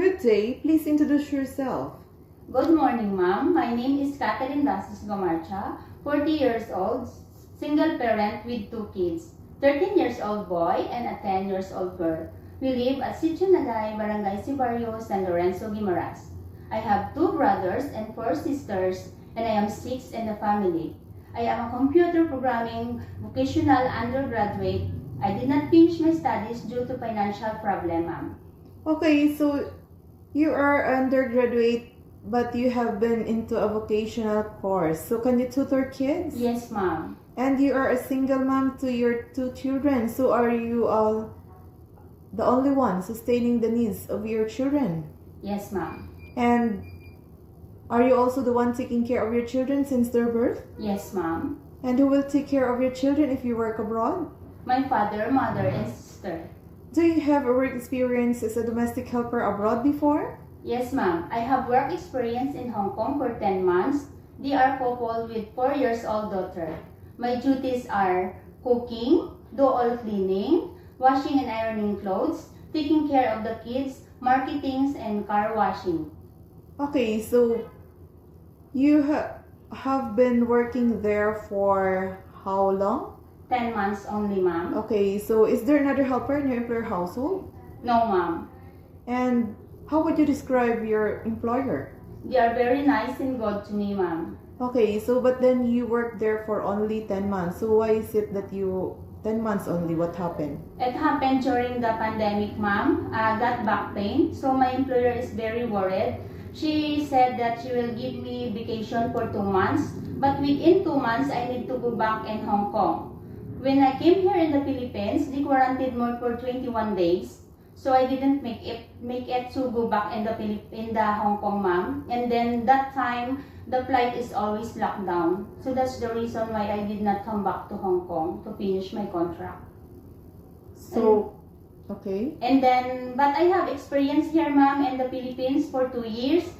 Good day. Please introduce yourself. Good morning, ma'am. My name is Catherine Dasis Gomarcha, 40 years old, single parent with 2 kids, 13 years old boy and a 10 years old girl. We live at Sitio Nagay, Barangay Sibarrio, San Lorenzo, Guimaras. I have 2 brothers and 4 sisters, and I am 6th in the family. I am a computer programming vocational undergraduate. I did not finish my studies due to financial problem, ma'am. Okay, so you are undergraduate, but you have been into a vocational course. So can you tutor kids? Yes, ma'am. And you are a single mom to your 2 children. So are you all the only one sustaining the needs of your children? Yes, ma'am. And are you also the one taking care of your children since their birth? Yes, ma'am. And who will take care of your children if you work abroad? My father, mother, and sister. Do you have a work experience as a domestic helper abroad before? Yes, ma'am. I have work experience in Hong Kong for 10 months. They are couple with 4 years old daughter. My duties are cooking, do all cleaning, washing and ironing clothes, taking care of the kids, marketing, and car washing. Okay, so you have been working there for how long? 10 months only, ma'am. Okay, so is there another helper in your employer household? No, ma'am. And how would you describe your employer? They are very nice and good to me, ma'am. Okay, so but then you worked there for only 10 months. So why is it that you 10 months only? What happened? It happened during the pandemic, ma'am. I got back pain, so my employer is very worried. She said that she will give me vacation for 2 months, but within 2 months, I need to go back in Hong Kong. When I came here in the Philippines, they quarantined me for 21 days. So I didn't make it to go back in the Hong Kong, ma'am. And then that time, the flight is always locked down. So that's the reason why I did not come back to Hong Kong to finish my contract. So, okay. And then, but I have experience here, ma'am, in the Philippines for 2 years.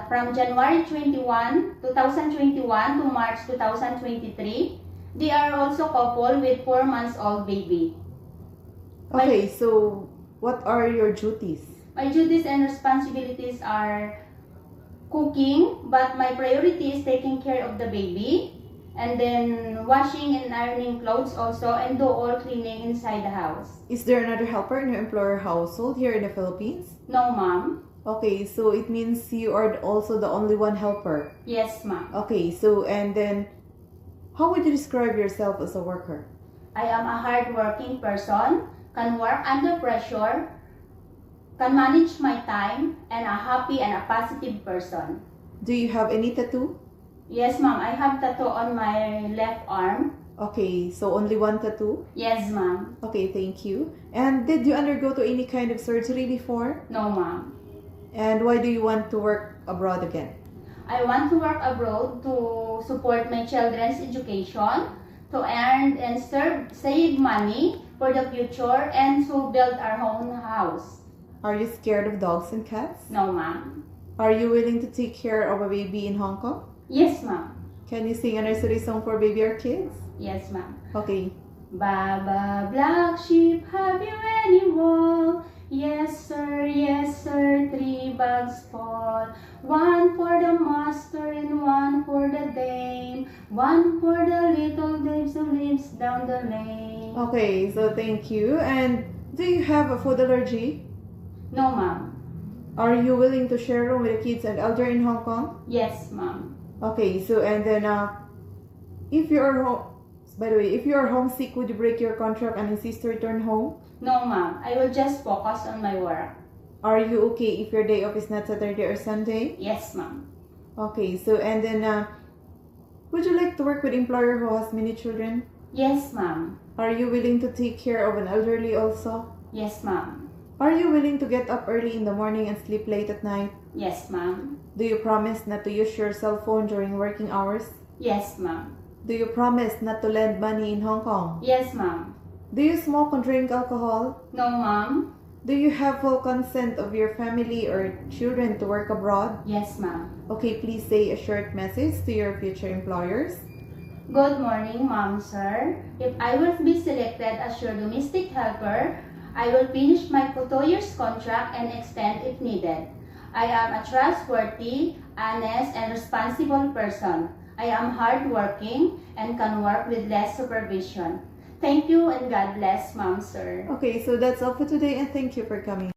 From January 2021 to March 2023. They are also couple with 4 months old baby. Okay, so what are your duties? My duties and responsibilities are cooking, but my priority is taking care of the baby, and then washing and ironing clothes also, and do all cleaning inside the house. Is there another helper in your employer household here in the Philippines? No, ma'am. Okay, so it means you are also the only one helper. Yes, ma'am. Okay, so and then how would you describe yourself as a worker? I am a hardworking person, can work under pressure, can manage my time, and a happy and a positive person. Do you have any tattoo? Yes, ma'am. I have tattoo on my left arm. Okay, so only one tattoo? Yes, ma'am. Okay, thank you. And did you undergo to any kind of surgery before? No, ma'am. And why do you want to work abroad again? I want to work abroad to support my children's education, to earn and save money for the future, and to build our own house. Are you scared of dogs and cats? No, ma'am. Are you willing to take care of a baby in Hong Kong? Yes, ma'am. Can you sing a nursery song for baby or kids? Yes, ma'am. Okay. Baba, black sheep, have you any wool? Yes, sir, 3 bags full. 1 for the master and 1 for the dame. 1 for the little babes who lives down the lane. Okay, so thank you. And do you have a food allergy? No, ma'am. Are you willing to share room with the kids and elder in Hong Kong? Yes, ma'am. Okay, so and then if you are by the way, if you are homesick, would you break your contract and insist to return home? No, ma'am. I will just focus on my work. Are you okay if your day off is not Saturday or Sunday? Yes, ma'am. Okay, so and then would you like to work with employer who has many children? Yes, ma'am. Are you willing to take care of an elderly also? Yes, ma'am. Are you willing to get up early in the morning and sleep late at night? Yes, ma'am. Do you promise not to use your cell phone during working hours? Yes, ma'am. Do you promise not to lend money in Hong Kong? Yes, ma'am. Do you smoke or drink alcohol? No, ma'am. Do you have full consent of your family or children to work abroad? Yes, ma'am. Okay, please say a short message to your future employers. Good morning, ma'am, sir. If I will be selected as your domestic helper, I will finish my 2 years contract and extend if needed. I am a trustworthy, honest, and responsible person. I am hardworking and can work with less supervision. Thank you and God bless, Ma'am, sir. Okay, so that's all for today and thank you for coming.